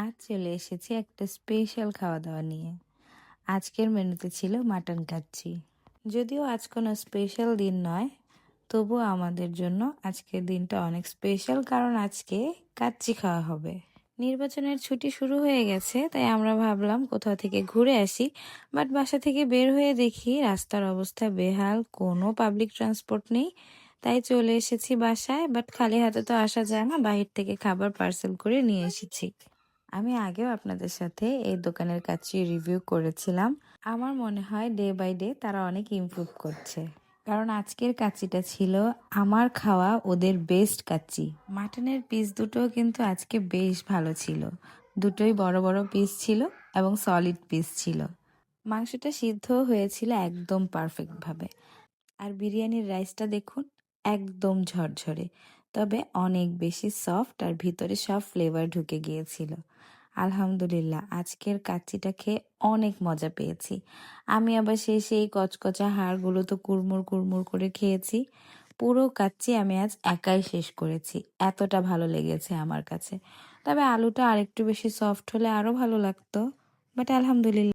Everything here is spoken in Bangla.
আজ চলে এসেছি একটা স্পেশাল খাওয়া দাওয়া নিয়ে। আজকের মেনুতে ছিল মাটন কাচ্চি। যদিও আজ কোনো স্পেশাল দিন নয়, তবুও আমাদের জন্য আজকের দিনটা অনেক স্পেশাল, কারণ আজকে কাচ্চি খাওয়া হবে। নির্বাচনের ছুটি শুরু হয়ে গেছে, তাই আমরা ভাবলাম কোথাও থেকে ঘুরে আসি। বাট বাসা থেকে বের হয়ে দেখি রাস্তার অবস্থা বেহাল, কোনো পাবলিক ট্রান্সপোর্ট নেই। তাই চলে এসেছি বাসায়, বাট খালি হাতে তো আসা যায় না, বাহির থেকে খাবার পার্সেল করে নিয়ে এসেছি। আমি আগেও আপনাদের সাথে এই দোকানের কাচ্চি রিভিউ করেছিলাম। আমার মনে হয় ডে বাই ডে তারা অনেক ইমপ্রুভ করছে, কারণ আজকের কাচ্চিটা ছিল আমার খাওয়া ওদের বেস্ট কাচ্চি। মাটনের পিস দুটোও কিন্তু আজকে বেশ ভালো ছিল, দুটোই বড় বড় পিস ছিল এবং সলিড পিস ছিল। মাংসটা সিদ্ধ হয়েছিল একদম পারফেক্টভাবে। আর বিরিয়ানির রাইসটা দেখুন, একদম ঝরঝরে, তবে অনেক বেশি সফট আর ভিতরে সব ফ্লেভার ঢুকে গিয়েছিল। আলহামদুলিল্লাহ, আজকের কাচ্চিটা খেয়ে অনেক মজা পেয়েছি। আমি আবার সেই কচকচা হাড়গুলো তো কুড়মুড় কুড়মুড় করে খেয়েছি। পুরো কাচ্চি আমি আজ একাই শেষ করেছি, এতটা ভালো লেগেছে আমার কাছে। তবে আলুটা আরেকটু বেশি সফট হলে আরো ভালো লাগতো, বাট আলহামদুলিল্লাহ।